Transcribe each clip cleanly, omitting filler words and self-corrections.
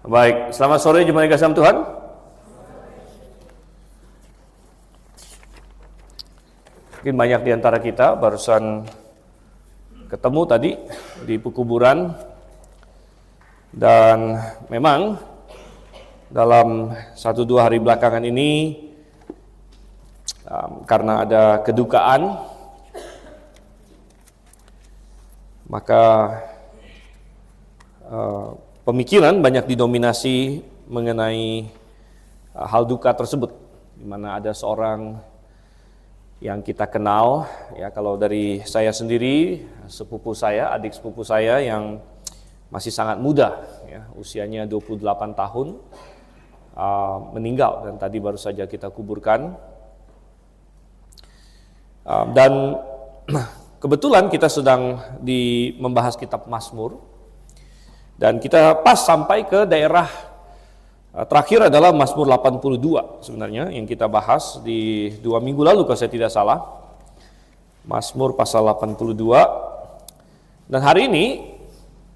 Baik, selamat sore jemaat yang kasih dalam Tuhan. Mungkin banyak di antara kita barusan ketemu tadi di pekuburan, dan memang dalam 1-2 hari belakangan ini karena ada kedukaan, maka pemikiran banyak didominasi mengenai hal duka tersebut, di mana ada seorang yang kita kenal, ya kalau dari saya sendiri, sepupu saya, adik sepupu saya yang masih sangat muda, ya, usianya 28 tahun, meninggal dan tadi baru saja kita kuburkan. Dan kebetulan kita sedang membahas kitab Mazmur, dan kita pas sampai ke daerah terakhir adalah Mazmur 82 sebenarnya yang kita bahas di 2 minggu lalu kalau saya tidak salah. Mazmur pasal 82. Dan hari ini,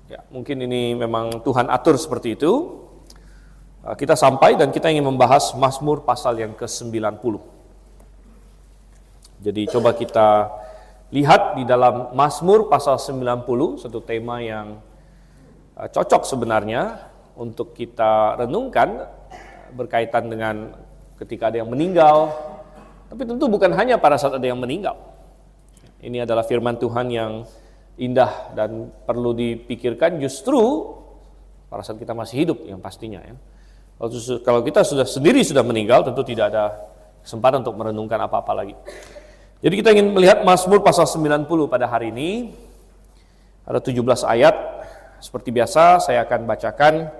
ya mungkin ini memang Tuhan atur seperti itu, kita sampai dan kita ingin membahas Mazmur pasal yang ke-90. Jadi coba kita lihat di dalam Mazmur pasal 90, satu tema yang cocok sebenarnya untuk kita renungkan berkaitan dengan ketika ada yang meninggal, tapi tentu bukan hanya pada saat ada yang meninggal. Ini adalah firman Tuhan yang indah dan perlu dipikirkan justru pada saat kita masih hidup yang pastinya, ya. Kalau kita sudah meninggal, tentu tidak ada kesempatan untuk merenungkan apa-apa lagi. Jadi kita ingin melihat Mazmur pasal 90 pada hari ini. Ada 17 ayat. Seperti biasa saya akan bacakan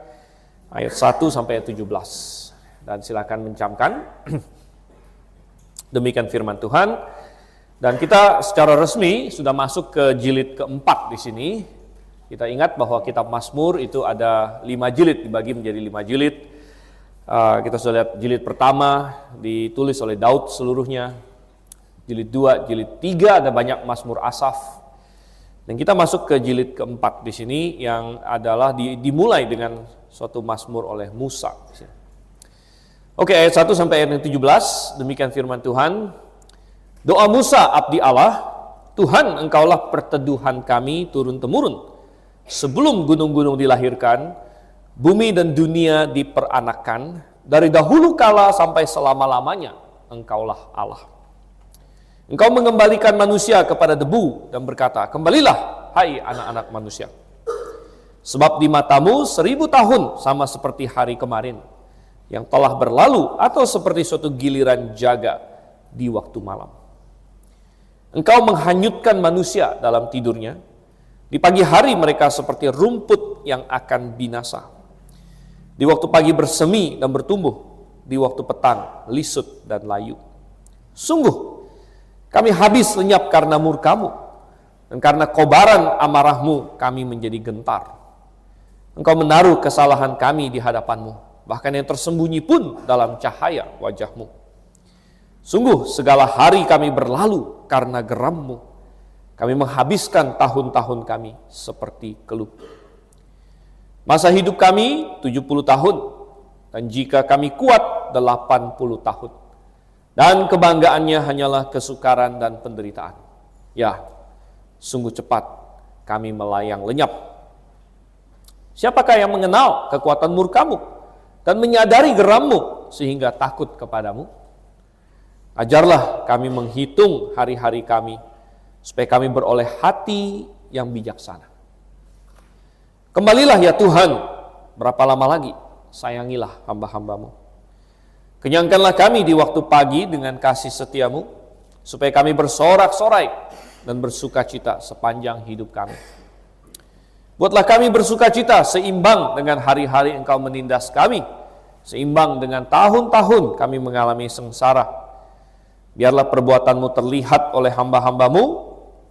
ayat 1 sampai ayat 17. Dan silakan mencamkan. Demikian firman Tuhan. Dan kita secara resmi sudah masuk ke jilid keempat di sini. Kita ingat bahwa kitab Mazmur itu ada 5 jilid, dibagi menjadi 5 jilid. Kita sudah lihat jilid pertama ditulis oleh Daud seluruhnya. Jilid 2, jilid 3 ada banyak Mazmur Asaf. Dan kita masuk ke jilid keempat di sini yang adalah dimulai dengan suatu Mazmur oleh Musa. Oke, ayat 1 sampai ayat 17, demikian firman Tuhan. Doa Musa abdi Allah, Tuhan engkaulah perteduhan kami turun-temurun. Sebelum gunung-gunung dilahirkan, bumi dan dunia diperanakan, dari dahulu kala sampai selama-lamanya engkaulah Allah. Engkau mengembalikan manusia kepada debu dan berkata, kembalilah hai anak-anak manusia. Sebab di matamu 1000 tahun sama seperti hari kemarin yang telah berlalu, atau seperti suatu giliran jaga di waktu malam. Engkau menghanyutkan manusia dalam tidurnya. Di pagi hari mereka seperti rumput yang akan binasa. Di waktu pagi bersemi dan bertumbuh, di waktu petang lisut dan layu. Sungguh kami habis lenyap karena murkamu, dan karena kobaran amarahmu kami menjadi gentar. Engkau menaruh kesalahan kami di hadapanmu, bahkan yang tersembunyi pun dalam cahaya wajahmu. Sungguh segala hari kami berlalu karena gerammu. Kami menghabiskan tahun-tahun kami seperti keluh. Masa hidup kami 70 tahun, dan jika kami kuat 80 tahun. Dan kebanggaannya hanyalah kesukaran dan penderitaan. Ya, sungguh cepat kami melayang lenyap. Siapakah yang mengenal kekuatan murkamu dan menyadari gerammu sehingga takut kepadamu? Ajarlah kami menghitung hari-hari kami, supaya kami beroleh hati yang bijaksana. Kembalilah ya Tuhan, berapa lama lagi? Sayangilah hamba-hambamu. Kenyangkanlah kami di waktu pagi dengan kasih setiamu, supaya kami bersorak-sorai dan bersuka cita sepanjang hidup kami. Buatlah kami bersuka cita seimbang dengan hari-hari engkau menindas kami, seimbang dengan tahun-tahun kami mengalami sengsara. Biarlah perbuatanmu terlihat oleh hamba-hambamu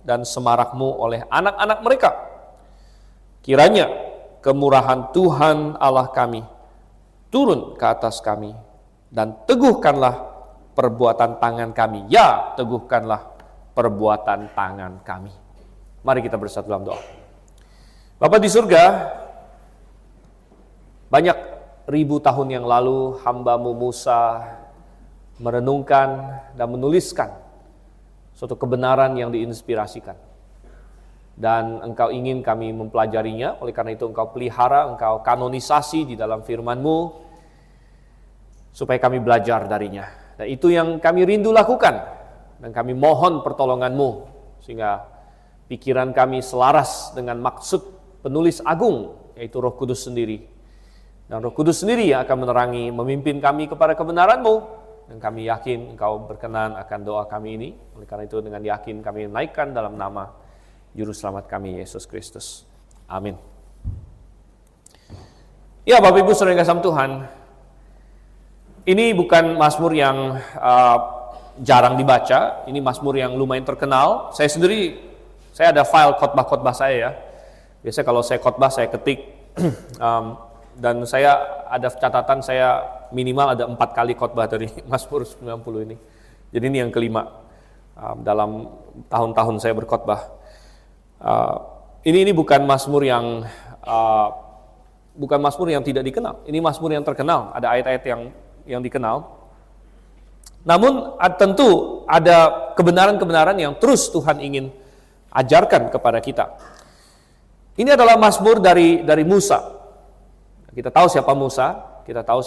dan semarakmu oleh anak-anak mereka. Kiranya kemurahan Tuhan Allah kami turun ke atas kami, dan teguhkanlah perbuatan tangan kami. Ya, teguhkanlah perbuatan tangan kami. Mari kita bersatu dalam doa. Bapa di surga, Banyak ribu tahun yang lalu hamba-Mu Musa merenungkan dan menuliskan suatu kebenaran yang diinspirasikan. Dan Engkau ingin kami mempelajarinya, oleh karena itu Engkau pelihara, Engkau kanonisasi di dalam firman-Mu, supaya kami belajar darinya. Dan itu yang kami rindu lakukan, dan kami mohon pertolongan-Mu, sehingga pikiran kami selaras dengan maksud penulis agung, yaitu Roh Kudus sendiri. Dan Roh Kudus sendiri yang akan menerangi, memimpin kami kepada kebenaran-Mu. Dan kami yakin Engkau berkenan akan doa kami ini. Oleh karena itu dengan yakin kami naikkan dalam nama Juru Selamat kami, Yesus Kristus. Amin. Ya, Bapak Ibu Saudara yang kasih Tuhan, ini bukan mazmur yang jarang dibaca, ini mazmur yang lumayan terkenal. Saya ada file khotbah-khotbah saya ya. Biasanya kalau saya khotbah saya ketik, dan saya ada catatan, saya minimal ada 4 kali khotbah dari mazmur 90 ini. Jadi ini yang kelima dalam tahun-tahun saya berkhotbah. Ini bukan mazmur yang tidak dikenal. Ini mazmur yang terkenal. Ada ayat-ayat yang dikenal. Namun tentu ada kebenaran-kebenaran yang terus Tuhan ingin ajarkan kepada kita. Ini adalah mazmur dari Musa. Kita tahu siapa Musa, kita tahu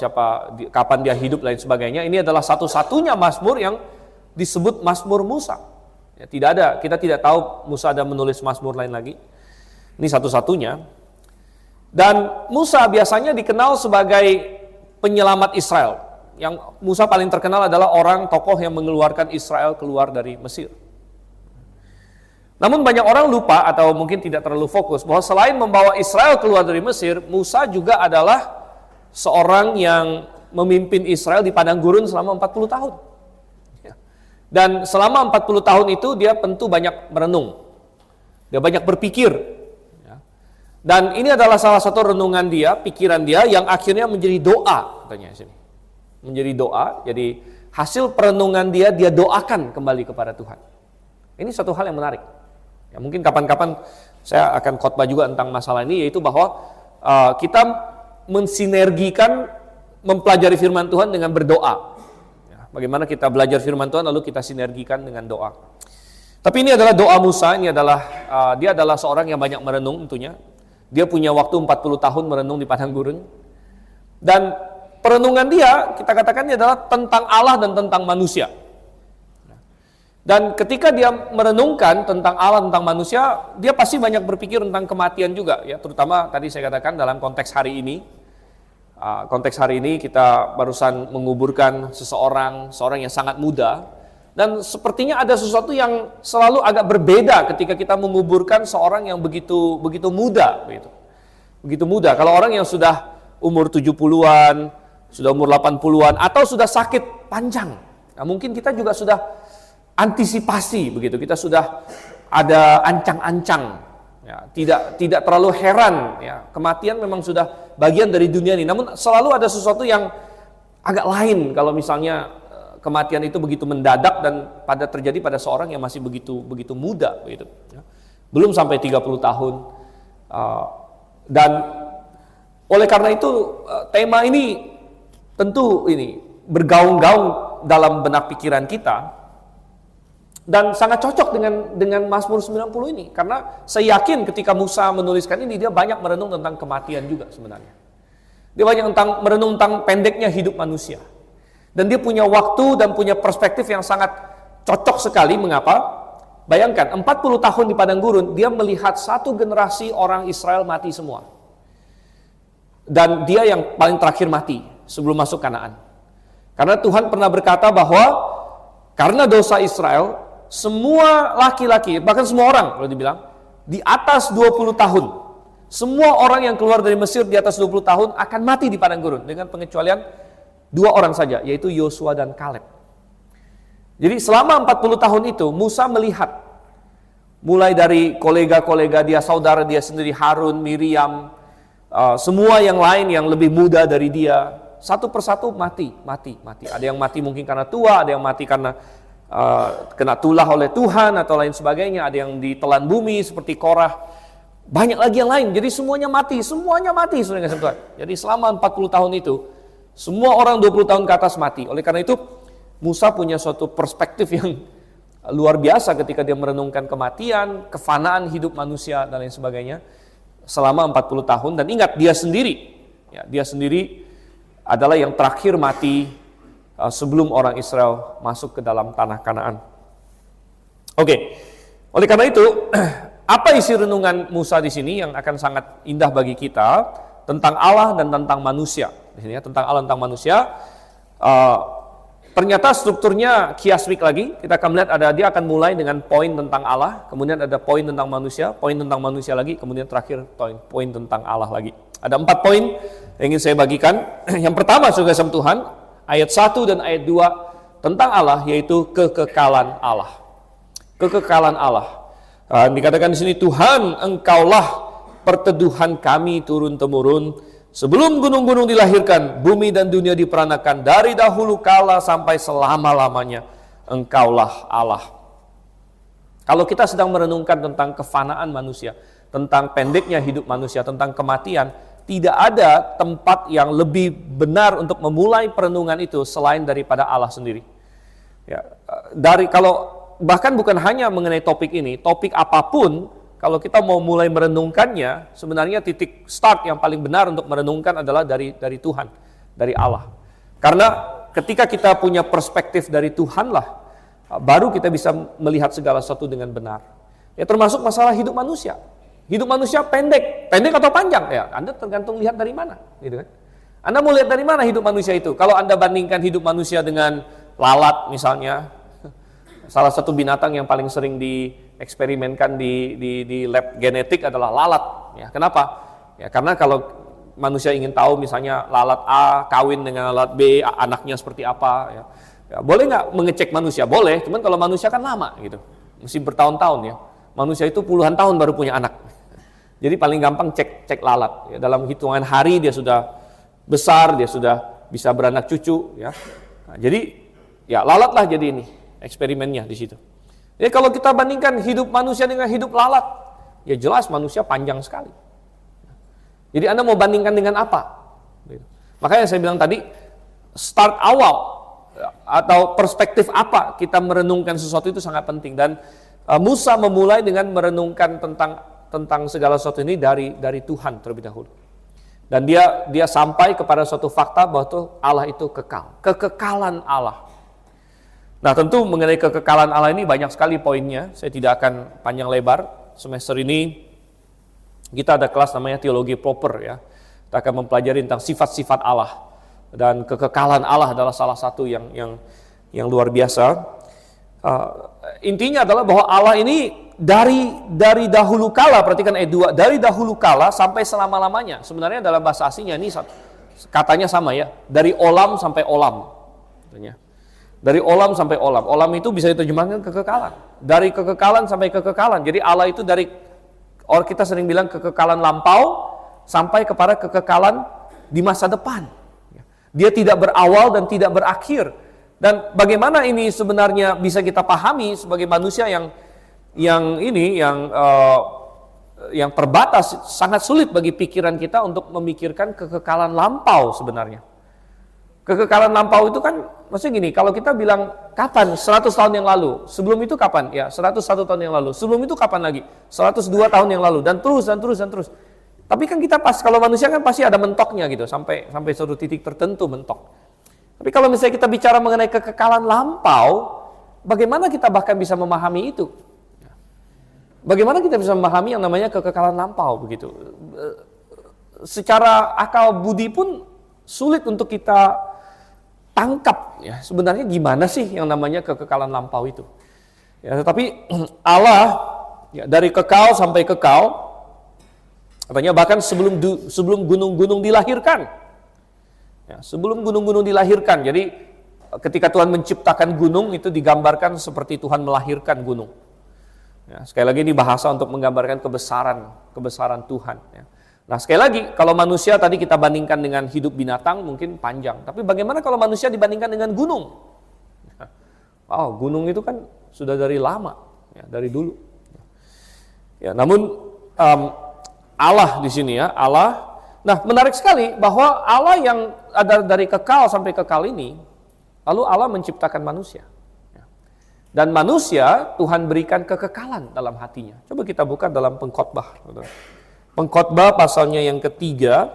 kapan dia hidup lain sebagainya. Ini adalah satu-satunya mazmur yang disebut mazmur Musa. Ya, kita tidak tahu Musa ada menulis mazmur lain lagi. Ini satu-satunya. Dan Musa biasanya dikenal sebagai penyelamat Israel. Yang Musa paling terkenal adalah tokoh yang mengeluarkan Israel keluar dari Mesir. Namun banyak orang lupa atau mungkin tidak terlalu fokus bahwa selain membawa Israel keluar dari Mesir, Musa juga adalah seorang yang memimpin Israel di padang gurun selama 40 tahun. Dan selama 40 tahun itu dia tentu banyak merenung. Dia banyak berpikir. Dan ini adalah salah satu renungan dia, pikiran dia yang akhirnya menjadi doa, katanya di sini. Menjadi doa, jadi hasil perenungan dia doakan kembali kepada Tuhan. Ini satu hal yang menarik. Ya, mungkin kapan-kapan saya akan khotbah juga tentang masalah ini, yaitu bahwa kita mensinergikan mempelajari firman Tuhan dengan berdoa. Bagaimana kita belajar firman Tuhan lalu kita sinergikan dengan doa. Tapi ini adalah doa Musa, dia adalah seorang yang banyak merenung tentunya. Dia punya waktu 40 tahun merenung di padang gurun. Dan perenungan dia, kita katakan ini adalah tentang Allah dan tentang manusia. Dan ketika dia merenungkan tentang Allah, tentang manusia, dia pasti banyak berpikir tentang kematian juga, ya. Terutama tadi saya katakan dalam konteks hari ini. Konteks hari ini kita barusan menguburkan seorang yang sangat muda, dan sepertinya ada sesuatu yang selalu agak berbeda ketika kita menguburkan seorang yang begitu muda, begitu muda. Kalau orang yang sudah umur 70-an, sudah umur 80-an, atau sudah sakit panjang, nah mungkin kita juga sudah antisipasi begitu, kita sudah ada ancang-ancang. Ya, tidak terlalu heran, ya, kematian memang sudah bagian dari dunia ini. Namun selalu ada sesuatu yang agak lain kalau misalnya kematian itu begitu mendadak dan terjadi pada seorang yang masih begitu muda, begitu. Ya. Belum sampai 30 tahun. Dan oleh karena itu tema ini tentu ini bergaung-gaung dalam benak pikiran kita. Dan sangat cocok dengan Mazmur 90 ini. Karena saya yakin ketika Musa menuliskan ini, dia banyak merenung tentang kematian juga sebenarnya. Dia banyak merenung tentang pendeknya hidup manusia. Dan dia punya waktu dan punya perspektif yang sangat cocok sekali. Mengapa? Bayangkan, 40 tahun di padang gurun, dia melihat satu generasi orang Israel mati semua. Dan dia yang paling terakhir mati sebelum masuk Kanaan. Karena Tuhan pernah berkata bahwa karena dosa Israel, semua laki-laki, bahkan semua orang kalau dibilang, di atas 20 tahun, semua orang yang keluar dari Mesir di atas 20 tahun akan mati di padang gurun, dengan pengecualian 2 orang saja, yaitu Yosua dan Kaleb. Jadi selama 40 tahun itu, Musa melihat, mulai dari kolega-kolega dia, saudara dia sendiri, Harun, Miriam, semua yang lain yang lebih muda dari dia, satu persatu mati. Ada yang mati mungkin karena tua, ada yang mati karena kena tulah oleh Tuhan atau lain sebagainya, ada yang ditelan bumi seperti Korah. banyak lagi yang lain. Jadi semuanya mati, saudara kasih Tuhan. Jadi selama 40 tahun itu, semua orang 20 tahun ke atas mati. Oleh karena itu, Musa punya suatu perspektif yang luar biasa ketika dia merenungkan kematian, kefanaan hidup manusia, dan lain sebagainya selama 40 tahun. Dan ingat, dia sendiri adalah yang terakhir mati sebelum orang Israel masuk ke dalam tanah Kanaan. Oke, oleh karena itu, apa isi renungan Musa di sini yang akan sangat indah bagi kita tentang Allah dan tentang manusia? Di sini ya, tentang Allah dan tentang manusia. Ternyata strukturnya kiasmik lagi. Kita akan melihat dia akan mulai dengan poin tentang Allah, kemudian ada poin tentang manusia lagi, kemudian terakhir poin tentang Allah lagi. Ada 4 poin yang ingin saya bagikan. Yang pertama, saudara kasih Tuhan, ayat 1 dan ayat 2 tentang Allah, yaitu kekekalan Allah. Kekekalan Allah. Dikatakan di sini, Tuhan, Engkaulah perteduhan kami turun-temurun. Sebelum gunung-gunung dilahirkan, bumi dan dunia diperanakan, dari dahulu kala sampai selama-lamanya, Engkaulah Allah. Kalau kita sedang merenungkan tentang kefanaan manusia, tentang pendeknya hidup manusia, tentang kematian, tidak ada tempat yang lebih benar untuk memulai perenungan itu selain daripada Allah sendiri. Ya, bahkan bukan hanya mengenai topik ini, topik apapun, kalau kita mau mulai merenungkannya, sebenarnya titik start yang paling benar untuk merenungkan adalah dari Tuhan, dari Allah. Karena ketika kita punya perspektif dari Tuhanlah, baru kita bisa melihat segala sesuatu dengan benar. Ya, termasuk masalah hidup manusia. Hidup manusia pendek atau panjang? Ya, Anda tergantung lihat dari mana, gitu kan? Anda mau lihat dari mana hidup manusia itu? Kalau Anda bandingkan hidup manusia dengan lalat misalnya, salah satu binatang yang paling sering dieksperimenkan di lab genetik adalah lalat. Ya, kenapa? Ya, karena kalau manusia ingin tahu misalnya lalat A kawin dengan lalat B, anaknya seperti apa, ya, boleh nggak mengecek manusia? Boleh, cuman kalau manusia kan lama gitu, mesti bertahun-tahun ya. Manusia itu puluhan tahun baru punya anak. Jadi paling gampang cek lalat. Ya, dalam hitungan hari dia sudah besar, dia sudah bisa beranak cucu. Ya. Nah, jadi ya lalatlah jadi ini eksperimennya di situ. Jadi kalau kita bandingkan hidup manusia dengan hidup lalat, ya jelas manusia panjang sekali. Jadi Anda mau bandingkan dengan apa? Makanya saya bilang tadi, start awal atau perspektif apa kita merenungkan sesuatu itu sangat penting. Dan Musa memulai dengan merenungkan tentang segala sesuatu ini dari Tuhan terlebih dahulu. Dan dia sampai kepada suatu fakta bahwa Allah itu kekal, kekekalan Allah. Nah, tentu mengenai kekekalan Allah ini banyak sekali poinnya. Saya tidak akan panjang lebar. Semester ini kita ada kelas namanya teologi proper ya. Kita akan mempelajari tentang sifat-sifat Allah. Dan kekekalan Allah adalah salah satu yang luar biasa. Intinya adalah bahwa Allah ini dari dahulu kala, perhatikan ayat 2, dari dahulu kala sampai selama-lamanya. Sebenarnya dalam bahasa aslinya ini katanya sama ya, dari olam sampai olam. Katanya. Dari olam sampai olam. Olam itu bisa diterjemahkan kekekalan. Dari kekekalan sampai kekekalan. Jadi Allah itu orang kita sering bilang kekekalan lampau sampai kepada kekekalan di masa depan. Dia tidak berawal dan tidak berakhir. Dan bagaimana ini sebenarnya bisa kita pahami sebagai manusia yang terbatas, sangat sulit bagi pikiran kita untuk memikirkan kekekalan lampau sebenarnya. Kekekalan lampau itu kan, maksudnya gini, kalau kita bilang kapan, 100 tahun yang lalu, sebelum itu kapan? Ya, 101 tahun yang lalu, sebelum itu kapan lagi? 102 tahun yang lalu, dan terus. Tapi kan kita kalau manusia kan pasti ada mentoknya gitu, sampai suatu titik tertentu mentok. Tapi kalau misalnya kita bicara mengenai kekekalan lampau, bagaimana kita bahkan bisa memahami itu? Bagaimana kita bisa memahami yang namanya kekekalan lampau begitu? Secara akal budi pun sulit untuk kita tangkap ya, sebenarnya gimana sih yang namanya kekekalan lampau itu ya. Tetapi Allah ya, dari kekal sampai kekal, katanya bahkan sebelum gunung-gunung dilahirkan ya, sebelum gunung-gunung dilahirkan. Jadi ketika Tuhan menciptakan gunung itu digambarkan seperti Tuhan melahirkan gunung ya. Sekali lagi ini bahasa untuk menggambarkan kebesaran Tuhan ya. Nah, sekali lagi, kalau manusia tadi kita bandingkan dengan hidup binatang mungkin panjang. Tapi bagaimana kalau manusia dibandingkan dengan gunung? Gunung itu kan sudah dari lama, ya, dari dulu. Ya, namun Allah di sini ya, Allah. Nah, menarik sekali bahwa Allah yang ada dari kekal sampai kekal ini, lalu Allah menciptakan manusia. Dan manusia Tuhan berikan kekekalan dalam hatinya. Coba kita buka dalam Pengkhotbah. Pengkhotbah pasalnya yang ketiga.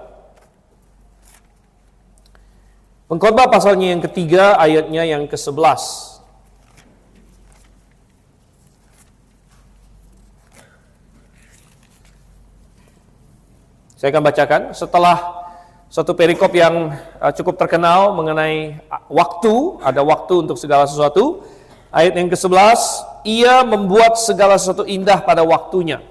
Pengkhotbah pasalnya yang ketiga, ayatnya yang ke-11. Saya akan bacakan setelah satu perikop yang cukup terkenal mengenai waktu, ada waktu untuk segala sesuatu. Ayat yang ke-11, ia membuat segala sesuatu indah pada waktunya.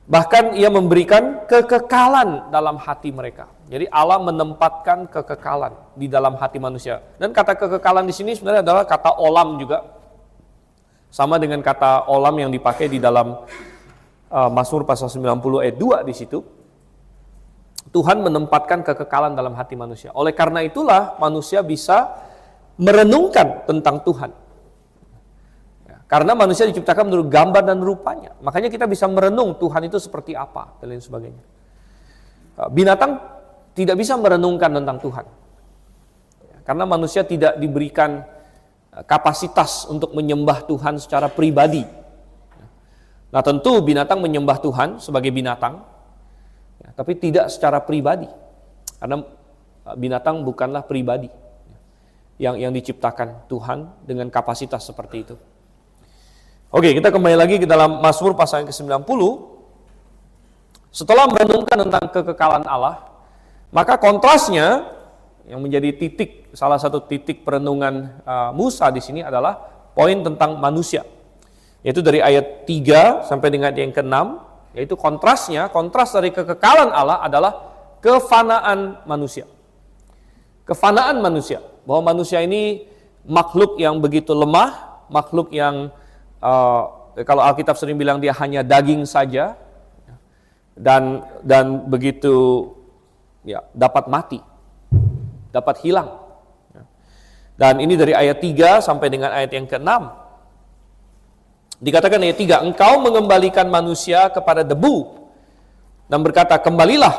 Bahkan ia memberikan kekekalan dalam hati mereka. Jadi Allah menempatkan kekekalan di dalam hati manusia. Dan kata kekekalan di sini sebenarnya adalah kata olam juga. Sama dengan kata olam yang dipakai di dalam Mazmur pasal 90 ayat 2 di situ. Tuhan menempatkan kekekalan dalam hati manusia. Oleh karena itulah manusia bisa merenungkan tentang Tuhan. Karena manusia diciptakan menurut gambar dan rupanya. Makanya kita bisa merenung Tuhan itu seperti apa dan lain sebagainya. Binatang tidak bisa merenungkan tentang Tuhan. Karena manusia tidak diberikan kapasitas untuk menyembah Tuhan secara pribadi. Nah, tentu binatang menyembah Tuhan sebagai binatang, tapi tidak secara pribadi. Karena binatang bukanlah pribadi yang diciptakan Tuhan dengan kapasitas seperti itu. Oke, kita kembali lagi ke dalam Mazmur pasal yang ke-90. Setelah merenungkan tentang kekekalan Allah, maka kontrasnya yang menjadi salah satu titik perenungan Musa di sini adalah poin tentang manusia. Yaitu dari ayat 3 sampai dengan yang ke-6, yaitu kontras dari kekekalan Allah adalah kefanaan manusia. Kefanaan manusia, bahwa manusia ini makhluk yang begitu lemah, makhluk yang kalau Alkitab sering bilang dia hanya daging saja dan begitu ya dapat mati, dapat hilang. Dan ini dari ayat 3 sampai dengan ayat yang ke-6. Dikatakan ayat 3, engkau mengembalikan manusia kepada debu dan berkata, kembalilah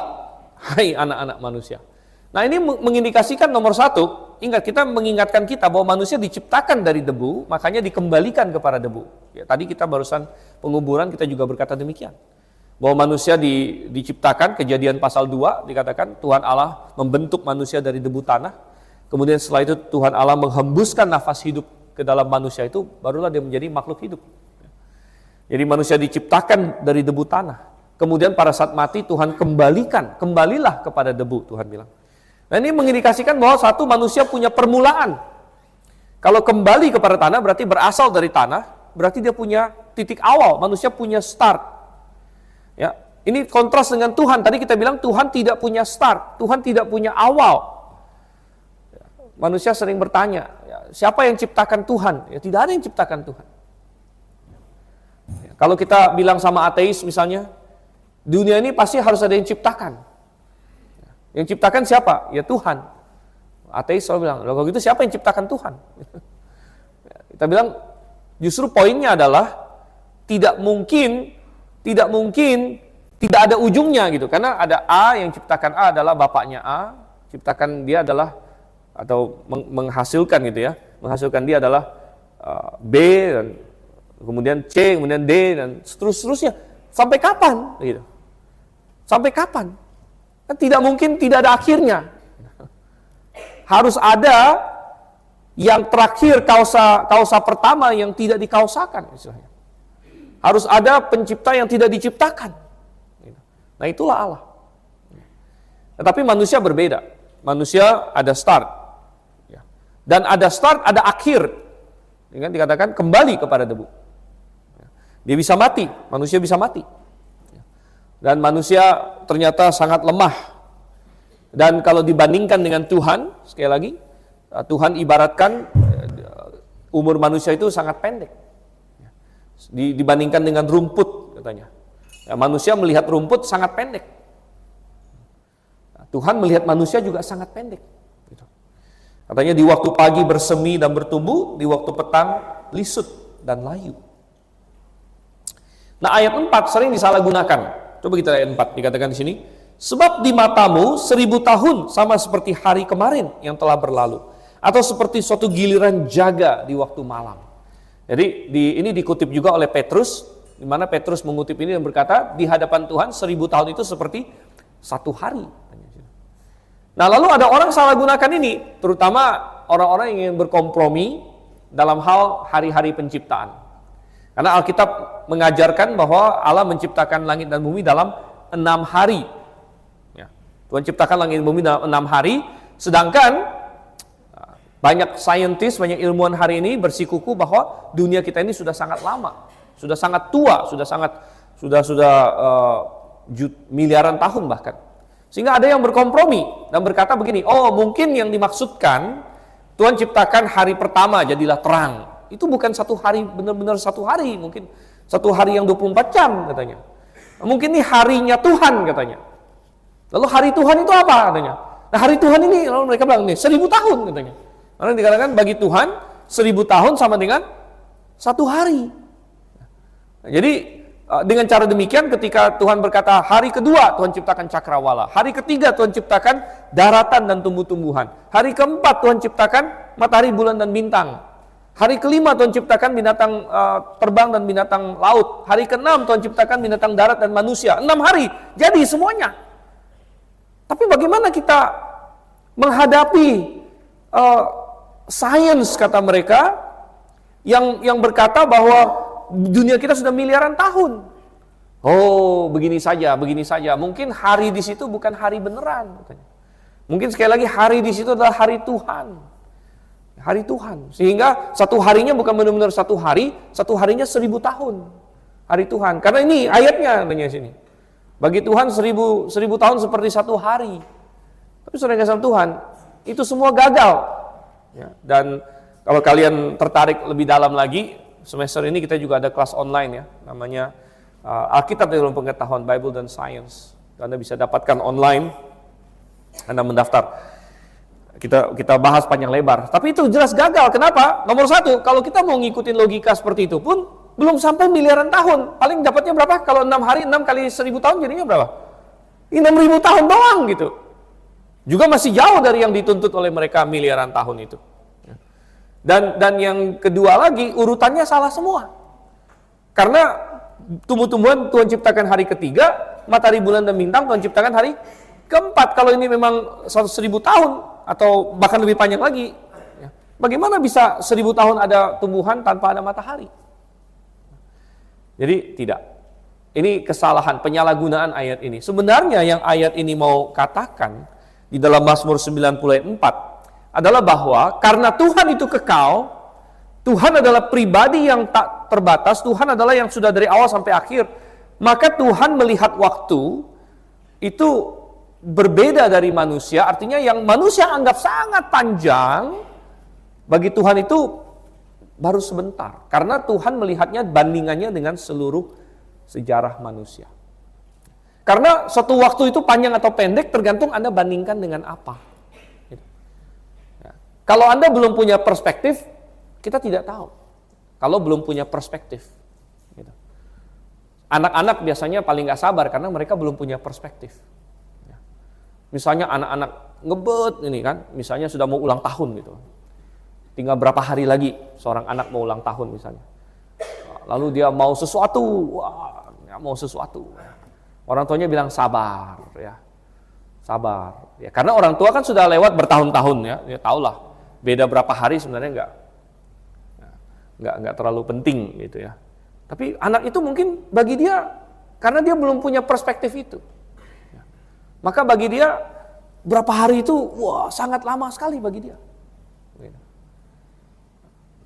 hai anak-anak manusia. Nah, ini mengindikasikan nomor satu, ingat, kita mengingatkan kita bahwa manusia diciptakan dari debu, makanya dikembalikan kepada debu. Ya, tadi kita barusan penguburan kita juga berkata demikian. Bahwa manusia diciptakan, Kejadian pasal 2 dikatakan Tuhan Allah membentuk manusia dari debu tanah. Kemudian setelah itu Tuhan Allah menghembuskan nafas hidup ke dalam manusia itu, barulah dia menjadi makhluk hidup. Jadi manusia diciptakan dari debu tanah. Kemudian pada saat mati Tuhan kembalilah kepada debu, Tuhan bilang. Nah, ini mengindikasikan bahwa satu manusia punya permulaan. Kalau kembali kepada tanah berarti berasal dari tanah, berarti dia punya titik awal, manusia punya start. Ya, ini kontras dengan Tuhan. Tadi kita bilang Tuhan tidak punya start, Tuhan tidak punya awal. Manusia sering bertanya, ya, siapa yang ciptakan Tuhan? Ya, tidak ada yang ciptakan Tuhan. Ya, kalau kita bilang sama ateis misalnya, dunia ini pasti harus ada yang ciptakan. Yang ciptakan siapa? Ya Tuhan. Ateis selalu bilang, kalau gitu siapa yang ciptakan Tuhan? Kita bilang, justru poinnya adalah tidak mungkin tidak ada ujungnya gitu. Karena ada A, yang ciptakan A adalah bapaknya A, ciptakan dia adalah atau menghasilkan gitu ya. Menghasilkan dia adalah B, dan kemudian C, kemudian D, dan seterusnya. Sampai kapan? Gitu. Sampai kapan? Kan tidak mungkin tidak ada akhirnya. Harus ada yang terakhir, kausa pertama yang tidak dikausakan istilahnya. Harus ada pencipta yang tidak diciptakan. Nah, itulah Allah. Tetapi manusia berbeda. Manusia ada start. Dan ada start, ada akhir. Dengan dikatakan kembali kepada debu. Dia bisa mati, manusia bisa mati. Dan manusia ternyata sangat lemah. Dan kalau dibandingkan dengan Tuhan, sekali lagi, Tuhan ibaratkan umur manusia itu sangat pendek. Dibandingkan dengan rumput, katanya. Ya, manusia melihat rumput sangat pendek. Tuhan melihat manusia juga sangat pendek. Katanya di waktu pagi bersemi dan bertumbuh, di waktu petang lisut dan layu. Nah, ayat 4 sering disalahgunakan. Coba kita ayat 4, dikatakan di sini, sebab di matamu 1000 tahun sama seperti hari kemarin yang telah berlalu, atau seperti suatu giliran jaga di waktu malam. Jadi ini dikutip juga oleh Petrus, di mana Petrus mengutip ini dan berkata, di hadapan Tuhan 1000 tahun itu seperti satu hari. Nah, lalu ada orang salah gunakan ini, terutama orang-orang yang ingin berkompromi dalam hal hari-hari penciptaan. Karena Alkitab mengajarkan bahwa Allah menciptakan langit dan bumi dalam 6 hari. Ya, Tuhan ciptakan langit dan bumi dalam 6 hari, sedangkan banyak saintis, banyak ilmuwan hari ini bersikuku bahwa dunia kita ini sudah sangat lama, sudah sangat tua, sudah miliaran tahun bahkan. Sehingga ada yang berkompromi dan berkata begini, oh mungkin yang dimaksudkan Tuhan ciptakan hari pertama jadilah terang. Itu bukan satu hari, benar-benar satu hari, mungkin satu hari yang 24 jam katanya. Mungkin ini harinya Tuhan katanya. Lalu hari Tuhan itu apa katanya? Nah hari Tuhan ini, lalu mereka bilang nih 1000 tahun katanya. Karena dikatakan bagi Tuhan 1000 tahun sama dengan satu hari. Nah, jadi dengan cara demikian ketika Tuhan berkata hari kedua Tuhan ciptakan cakrawala, hari ketiga Tuhan ciptakan daratan dan tumbuh-tumbuhan, hari keempat Tuhan ciptakan matahari, bulan dan bintang, hari kelima Tuhan ciptakan binatang terbang dan binatang laut, hari keenam Tuhan ciptakan binatang darat dan manusia. 6 hari jadi semuanya. Tapi bagaimana kita menghadapi sains kata mereka yang berkata bahwa dunia kita sudah miliaran tahun. Oh, begini saja. Mungkin hari di situ bukan hari beneran. Mungkin sekali lagi hari di situ adalah hari Tuhan. Hari Tuhan. Sehingga satu harinya bukan benar-benar satu hari, satu harinya 1000 tahun. Hari Tuhan. Karena ini ayatnya katanya sini. Bagi Tuhan 1000 tahun seperti satu hari. Tapi saudara kasih Tuhan, itu semua gagal. Ya, dan kalau kalian tertarik lebih dalam lagi, semester ini kita juga ada kelas online ya, namanya Alkitab dalam pengetahuan Bible dan Science. Anda bisa dapatkan online, Anda mendaftar. Kita bahas panjang lebar, tapi itu jelas gagal. Kenapa? Nomor satu, kalau kita mau ngikutin logika seperti itu pun belum sampai miliaran tahun. Paling dapatnya berapa? Kalau 6 hari, 6 kali 1000 tahun jadinya berapa? 6.000 tahun doang gitu. Juga masih jauh dari yang dituntut oleh mereka miliaran tahun itu. Dan yang kedua lagi, urutannya salah semua. Karena tumbuh-tumbuhan Tuhan ciptakan hari ketiga, matahari, bulan, dan bintang Tuhan ciptakan hari keempat. Kalau ini memang 1000 tahun, atau bahkan lebih panjang lagi, bagaimana bisa 1000 tahun ada tumbuhan tanpa ada matahari? Jadi tidak. Ini kesalahan, penyalahgunaan ayat ini. Sebenarnya yang ayat ini mau katakan, di dalam Mazmur 90 ayat 4, adalah bahwa karena Tuhan itu kekal, Tuhan adalah pribadi yang tak terbatas, Tuhan adalah yang sudah dari awal sampai akhir, maka Tuhan melihat waktu itu berbeda dari manusia. Artinya yang manusia anggap sangat panjang, bagi Tuhan itu baru sebentar, karena Tuhan melihatnya bandingannya dengan seluruh sejarah manusia. Karena suatu waktu itu panjang atau pendek tergantung Anda bandingkan dengan apa. Kalau Anda belum punya perspektif, kita tidak tahu. Kalau belum punya perspektif. Gitu. Anak-anak biasanya paling gak sabar karena mereka belum punya perspektif. Misalnya anak-anak ngebet ini kan, misalnya sudah mau ulang tahun gitu. Tinggal berapa hari lagi seorang anak mau ulang tahun misalnya. Lalu dia mau sesuatu, mau sesuatu. Orang tuanya bilang sabar ya. Sabar. Ya, karena orang tua kan sudah lewat bertahun-tahun ya, dia tahulah. Beda berapa hari sebenarnya nggak terlalu penting gitu ya. Tapi anak itu mungkin bagi dia karena dia belum punya perspektif itu. Maka bagi dia berapa hari itu wah sangat lama sekali bagi dia.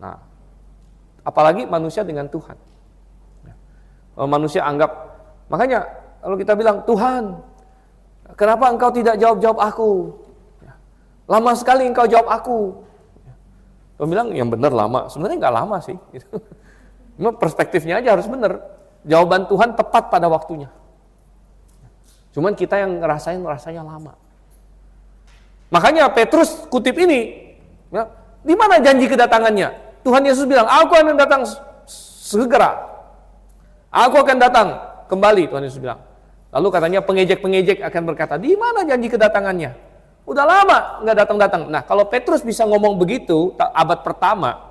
Nah, apalagi manusia dengan Tuhan. Manusia anggap, makanya kalau kita bilang Tuhan, kenapa engkau tidak jawab aku? Lama sekali engkau jawab aku. Dia bilang yang benar lama. Sebenarnya nggak lama sih. Cuma perspektifnya aja harus benar. Jawaban Tuhan tepat pada waktunya. Cuman kita yang rasanya lama. Makanya Petrus kutip ini. Ya, di mana janji kedatangannya? Tuhan Yesus bilang, aku akan datang segera. Aku akan datang kembali, Tuhan Yesus bilang. Lalu katanya pengejek-pengejek akan berkata, di mana janji kedatangannya? Udah lama nggak datang-datang. Nah, kalau Petrus bisa ngomong begitu abad pertama,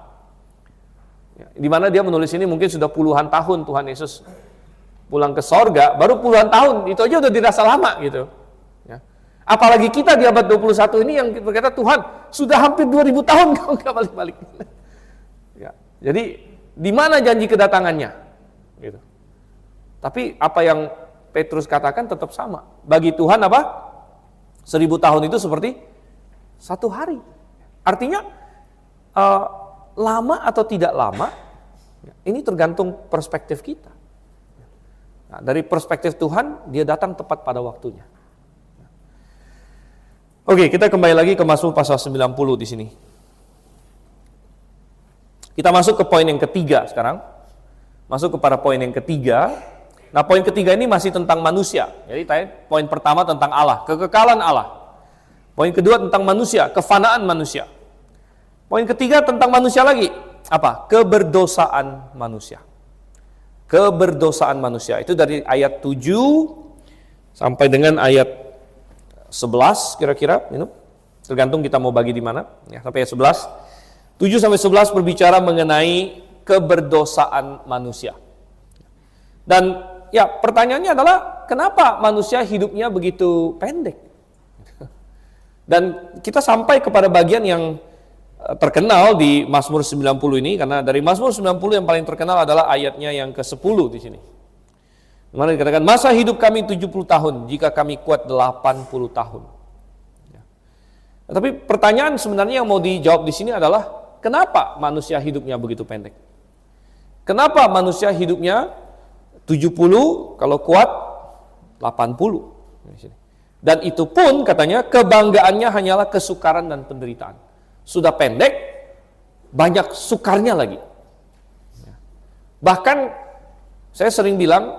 di mana dia menulis ini mungkin sudah puluhan tahun Tuhan Yesus pulang ke sorga, baru puluhan tahun, itu aja udah dirasa lama gitu. Ya. Apalagi kita di abad 21 ini yang berkata, Tuhan sudah hampir 2000 tahun kau nggak balik-balik. Ya. Jadi di mana janji kedatangannya? Gitu. Tapi apa yang Petrus katakan tetap sama. Bagi Tuhan apa? 1000 tahun itu seperti satu hari. Artinya lama atau tidak lama, ini tergantung perspektif kita. Nah, dari perspektif Tuhan, dia datang tepat pada waktunya. Oke, kita kembali lagi ke Mazmur pasal 90 di sini. Kita masuk ke poin yang ketiga sekarang. Masuk kepada poin yang ketiga. Nah, poin ketiga ini masih tentang manusia. Jadi poin pertama tentang Allah, kekekalan Allah. Poin kedua tentang manusia, kefanaan manusia. Poin ketiga tentang manusia lagi. Apa? Keberdosaan manusia. Keberdosaan manusia. Itu dari ayat 7 sampai dengan ayat 11 kira-kira. Tergantung kita mau bagi di mana. Ya, sampai ayat 11. 7 sampai 11 berbicara mengenai keberdosaan manusia. Dan ya, pertanyaannya adalah kenapa manusia hidupnya begitu pendek? Dan kita sampai kepada bagian yang terkenal di Mazmur 90 ini, karena dari Mazmur 90 yang paling terkenal adalah ayatnya yang ke-10 di sini. Dimana dikatakan, masa hidup kami 70 tahun, jika kami kuat 80 tahun. Ya. Tapi pertanyaan sebenarnya yang mau dijawab di sini adalah, kenapa manusia hidupnya begitu pendek? Kenapa manusia hidupnya 70, kalau kuat 80. Dan itu pun katanya kebanggaannya hanyalah kesukaran dan penderitaan. Sudah pendek, banyak sukarnya lagi. Bahkan saya sering bilang,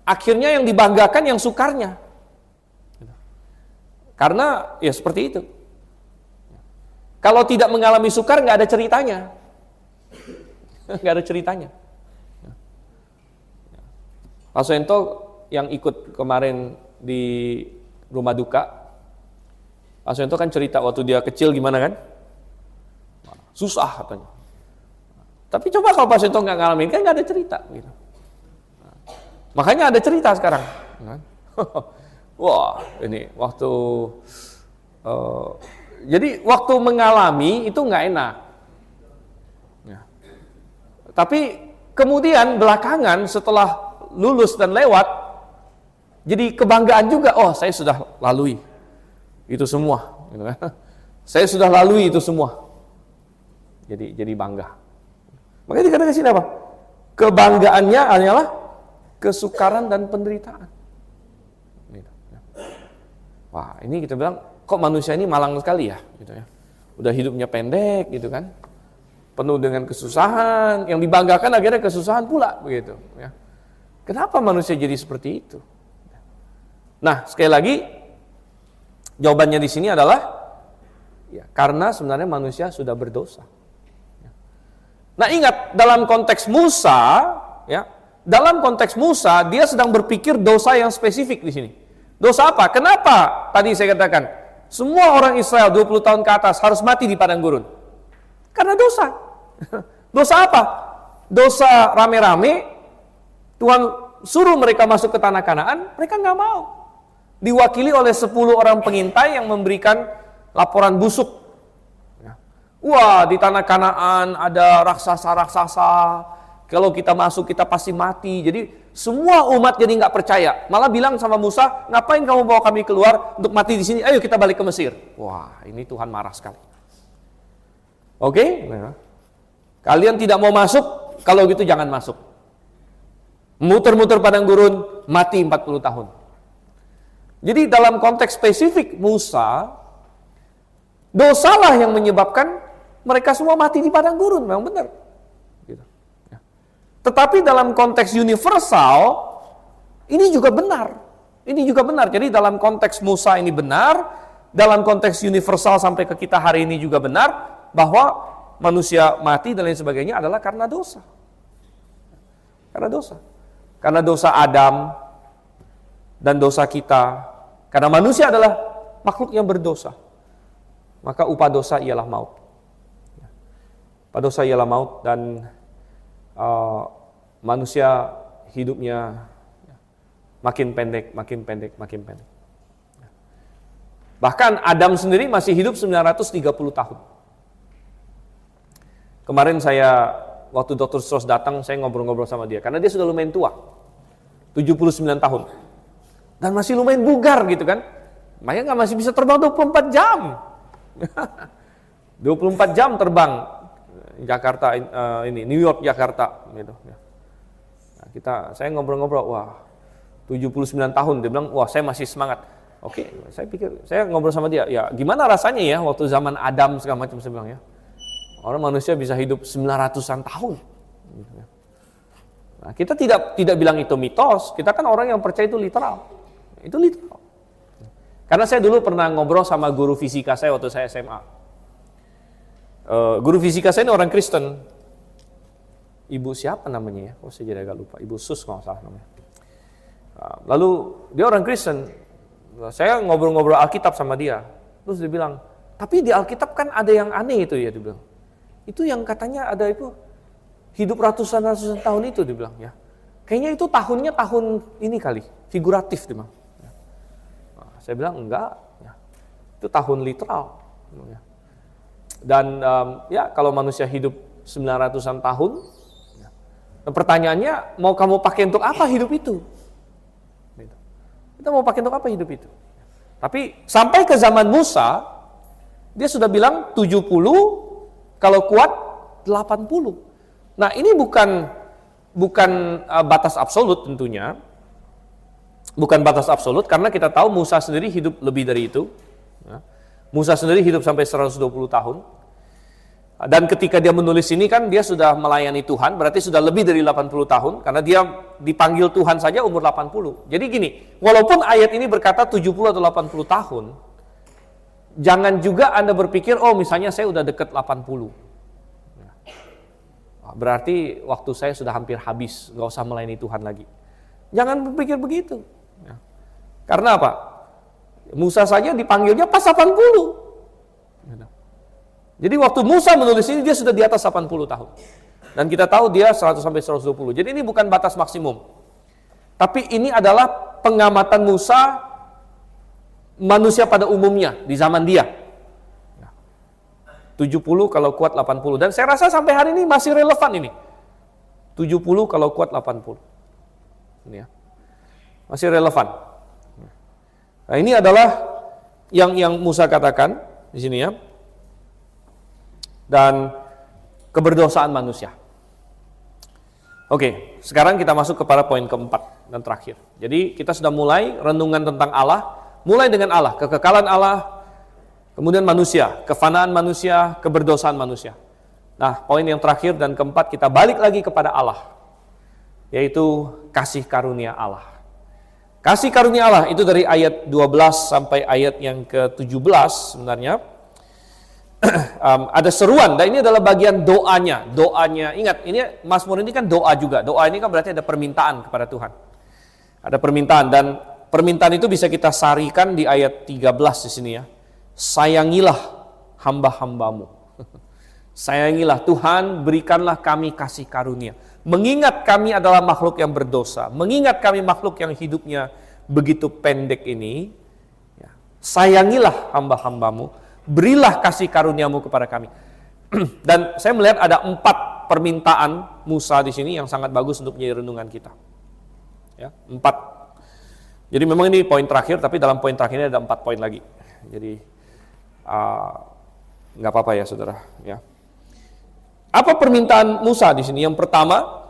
akhirnya yang dibanggakan yang sukarnya. Karena ya seperti itu. Kalau tidak mengalami sukar, nggak ada ceritanya. Nggak ada ceritanya. Pak Sento yang ikut kemarin di rumah duka, Pak Sento kan cerita waktu dia kecil gimana kan? Susah katanya. Tapi coba kalau Pak Sento nggak ngalamin, kan nggak ada cerita. Gitu. Makanya ada cerita sekarang. Wah, ini waktu, jadi waktu mengalami itu nggak enak. Ya. Tapi kemudian belakangan setelah lulus dan lewat, jadi kebanggaan juga. Oh, saya sudah lalui itu semua. Saya sudah lalui itu semua. Jadi bangga. Makanya dikatakan sini apa? Kebanggaannya hanyalah kesukaran dan penderitaan. Wah, ini kita bilang, kok manusia ini malang sekali ya? Gitu ya. Udah hidupnya pendek, gitu kan? Penuh dengan kesusahan. Yang dibanggakan akhirnya kesusahan pula, begitu. Ya. Kenapa manusia jadi seperti itu? Nah, sekali lagi jawabannya di sini adalah ya, karena sebenarnya manusia sudah berdosa. Nah, ingat dalam konteks Musa, ya, dalam konteks Musa dia sedang berpikir dosa yang spesifik di sini. Dosa apa? Kenapa tadi saya katakan semua orang Israel 20 tahun ke atas harus mati di padang gurun? Karena dosa. Dosa apa? Dosa rame-rame. Tuhan suruh mereka masuk ke tanah Kanaan, mereka nggak mau. Diwakili oleh 10 orang pengintai yang memberikan laporan busuk. Wah, di tanah Kanaan ada raksasa-raksasa. Kalau kita masuk kita pasti mati. Jadi semua umat jadi nggak percaya. Malah bilang sama Musa, ngapain kamu bawa kami keluar untuk mati di sini? Ayo kita balik ke Mesir. Wah, ini Tuhan marah sekali. Oke? Kalian tidak mau masuk, kalau gitu jangan masuk. Muter-muter padang gurun, mati 40 tahun. Jadi dalam konteks spesifik Musa, dosalah yang menyebabkan mereka semua mati di padang gurun, memang benar. Gitu. Ya. Tetapi dalam konteks universal, ini juga benar. Ini juga benar. Jadi dalam konteks Musa ini benar, dalam konteks universal sampai ke kita hari ini juga benar, bahwa manusia mati dan lain sebagainya adalah karena dosa. Karena dosa. Karena dosa Adam, dan dosa kita. Karena manusia adalah makhluk yang berdosa. Maka upah dosa ialah maut. Upah dosa ialah maut, dan manusia hidupnya makin pendek, makin pendek, makin pendek. Bahkan Adam sendiri masih hidup 930 tahun. Kemarin waktu Dr. Strauss datang, saya ngobrol-ngobrol sama dia. Karena dia sudah lumayan tua, 79 tahun. Dan masih lumayan bugar gitu kan. Makanya masih bisa terbang 24 jam. 24 jam terbang Jakarta, New York, Jakarta. Gitu. Nah, saya ngobrol-ngobrol, wah 79 tahun. Dia bilang, wah saya masih semangat. Oke, saya ngobrol sama dia, ya gimana rasanya ya waktu zaman Adam segala macam, saya bilang ya. Orang manusia bisa hidup 900-an tahun. Nah, kita tidak bilang itu mitos, kita kan orang yang percaya itu literal. Itu literal. Karena saya dulu pernah ngobrol sama guru fisika saya waktu saya SMA. Guru fisika saya ini orang Kristen. Ibu siapa namanya ya? Oh, saya jadi agak lupa. Ibu Sus kalau nggak salah namanya. Lalu dia orang Kristen. Saya ngobrol-ngobrol Alkitab sama dia. Terus dia bilang, tapi di Alkitab kan ada yang aneh itu ya, dia bilang. Itu yang katanya ada itu hidup ratusan tahun itu, dia bilang ya. Kayaknya itu tahunnya tahun ini kali, figuratif, dia bilang. Nah, saya bilang enggak, ya. Itu tahun literal. Ya. Dan ya kalau manusia hidup 900-an tahun, ya. Nah, pertanyaannya mau kamu pakai untuk apa hidup itu? Kita mau pakai untuk apa hidup itu? Tapi sampai ke zaman Musa, dia sudah bilang 70, kalau kuat 80. Nah ini bukan batas absolut tentunya. Bukan batas absolut, karena kita tahu Musa sendiri hidup lebih dari itu. Musa sendiri hidup sampai 120 tahun. Dan ketika dia menulis ini kan dia sudah melayani Tuhan, berarti sudah lebih dari 80 tahun, karena dia dipanggil Tuhan saja umur 80. Jadi gini, walaupun ayat ini berkata 70 atau 80 tahun, jangan juga Anda berpikir, oh misalnya saya udah dekat 80. Berarti waktu saya sudah hampir habis, gak usah melayani Tuhan lagi. Jangan berpikir begitu. Karena apa? Musa saja dipanggilnya pas 80. Jadi waktu Musa menulis ini dia sudah di atas 80 tahun. Dan kita tahu dia 100 sampai 120. Jadi ini bukan batas maksimum. Tapi ini adalah pengamatan Musa manusia pada umumnya di zaman dia. 70 kalau kuat 80. Dan saya rasa sampai hari ini masih relevan ini. 70 kalau kuat 80. Ini ya. Masih relevan. Nah, ini adalah yang Musa katakan di sini ya. Dan keberdosaan manusia. Oke, sekarang kita masuk kepada poin keempat dan terakhir. Jadi kita sudah mulai renungan tentang Allah, mulai dengan Allah, kekekalan Allah, kemudian manusia, kefanaan manusia, keberdosaan manusia. Nah, poin yang terakhir dan keempat kita balik lagi kepada Allah, yaitu kasih karunia Allah. Kasih karunia Allah itu dari ayat 12 sampai ayat yang ke-17 sebenarnya. Ada seruan, dan ini adalah bagian doanya. Ingat, ini Mazmur ini kan doa juga. Doa ini kan berarti ada permintaan kepada Tuhan. Ada permintaan, dan permintaan itu bisa kita sarikan di ayat 13 di sini ya. Sayangilah hamba-hambamu. Sayangilah Tuhan, berikanlah kami kasih karunia. Mengingat kami adalah makhluk yang berdosa, mengingat kami makhluk yang hidupnya begitu pendek ini, ya, sayangilah hamba-hambamu. Berilah kasih karuniamu kepada kami. Dan saya melihat ada 4 permintaan Musa di sini yang sangat bagus untuk menjadi renungan kita. Ya, 4. Jadi memang ini poin terakhir, tapi dalam poin terakhir ini ada 4 poin lagi. Jadi nggak apa-apa ya saudara. Ya. Apa permintaan Musa di sini? Yang pertama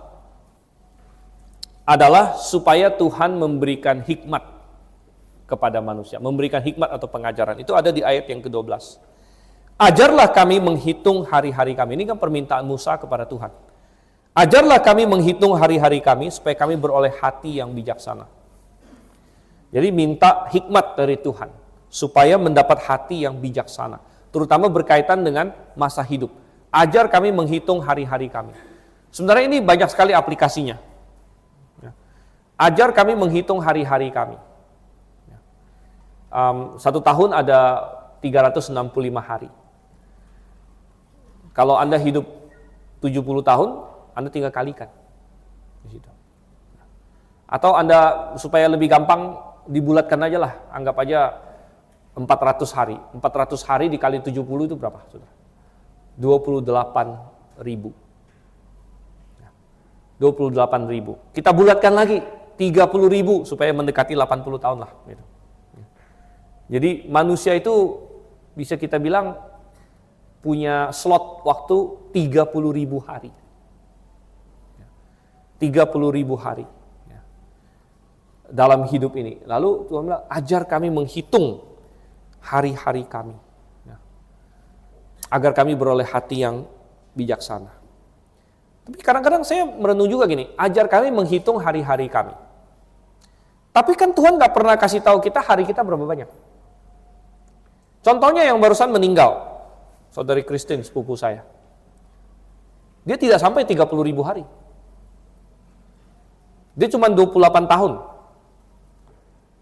adalah supaya Tuhan memberikan hikmat kepada manusia, memberikan hikmat atau pengajaran. Itu ada di ayat yang ke-12. Ajarlah kami menghitung hari-hari kami. Ini kan permintaan Musa kepada Tuhan. Ajarlah kami menghitung hari-hari kami supaya kami beroleh hati yang bijaksana. Jadi minta hikmat dari Tuhan supaya mendapat hati yang bijaksana, terutama berkaitan dengan masa hidup. Ajar kami menghitung hari-hari kami. Sebenarnya ini banyak sekali aplikasinya. Ajar kami menghitung hari-hari kami. Satu tahun ada 365 hari. Kalau Anda hidup 70 tahun, Anda tinggal kalikan di situ. Atau Anda supaya lebih gampang dibulatkan aja lah, anggap aja 400 hari. 400 hari dikali 70 itu berapa, Saudara? 28.000. 28.000. Kita bulatkan lagi 30.000 supaya mendekati 80 tahun lah. Gitu. Jadi manusia itu bisa kita bilang punya slot waktu 30.000 hari. 30.000 hari dalam hidup ini. Lalu Tuhan bilang, ajar kami menghitung hari-hari kami, agar kami beroleh hati yang bijaksana. Tapi kadang-kadang saya merenung juga gini, ajar kami menghitung hari-hari kami. Tapi kan Tuhan gak pernah kasih tahu kita hari kita berapa banyak. Contohnya yang barusan meninggal, saudari Christine, sepupu saya. Dia tidak sampai 30.000 hari. Dia cuma 28 tahun.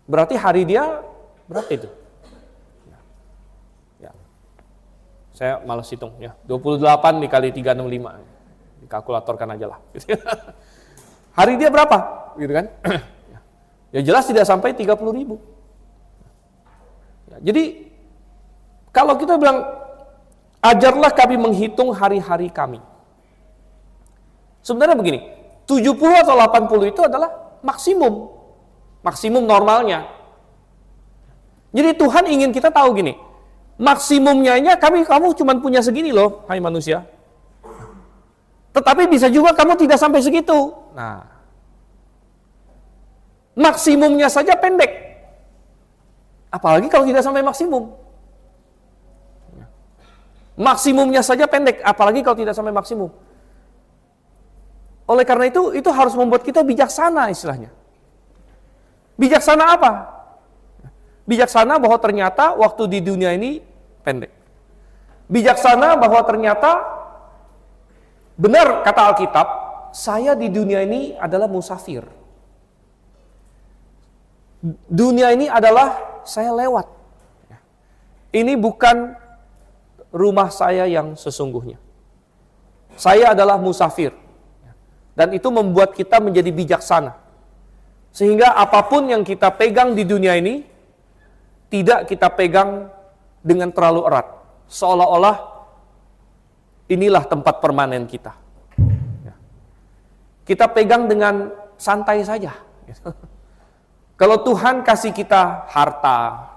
Berarti hari dia berapa itu? Ya. Saya malas hitung ya. 28 dikali 365. Dikalkulatorkan aja lah. Hari dia berapa? Gitu kan? Ya jelas tidak sampai 30.000. Ya, jadi kalau kita bilang ajarlah kami menghitung hari-hari kami. Sebenarnya begini, 70 atau 80 itu adalah maksimum normalnya. Jadi Tuhan ingin kita tahu gini, maksimumnya kamu cuma punya segini loh, hai manusia. Tetapi bisa juga kamu tidak sampai segitu. Nah, maksimumnya saja pendek. Apalagi kalau tidak sampai maksimum. Maksimumnya saja pendek, apalagi kalau tidak sampai maksimum. Oleh karena itu harus membuat kita bijaksana istilahnya. Bijaksana apa? Bijaksana bahwa ternyata waktu di dunia ini pendek. Bijaksana bahwa ternyata benar kata Alkitab, saya di dunia ini adalah musafir. Dunia ini adalah saya lewat. Ini bukan rumah saya yang sesungguhnya. Saya adalah musafir. Dan itu membuat kita menjadi bijaksana. Sehingga apapun yang kita pegang di dunia ini, tidak kita pegang dengan terlalu erat. Seolah-olah inilah tempat permanen kita. Kita pegang dengan santai saja. Kalau Tuhan kasih kita harta,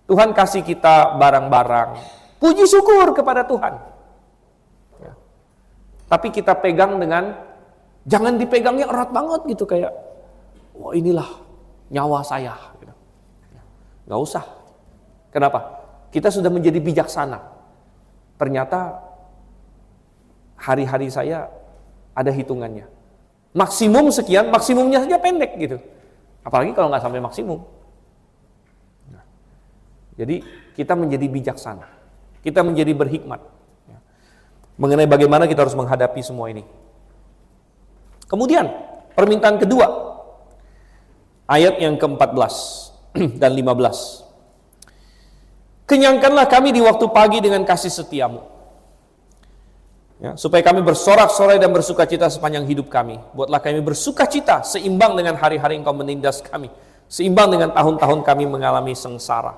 Tuhan kasih kita barang-barang, puji syukur kepada Tuhan. Tapi kita pegang dengan, jangan dipegangnya erat banget gitu, kayak, wah inilah nyawa saya. Gak usah. Kenapa? Kita sudah menjadi bijaksana. Ternyata hari-hari saya ada hitungannya. Maksimum sekian, maksimumnya saja pendek gitu. Apalagi kalau nggak sampai maksimum. Nah, jadi kita menjadi bijaksana. Kita menjadi berhikmat. Mengenai bagaimana kita harus menghadapi semua ini. Kemudian, permintaan kedua. Ayat yang ke-14 dan 15. Kenyangkanlah kami di waktu pagi dengan kasih setiamu. Ya, supaya kami bersorak-sorai dan bersukacita sepanjang hidup kami. Buatlah kami bersukacita seimbang dengan hari-hari Engkau menindas kami. Seimbang dengan tahun-tahun kami mengalami sengsara.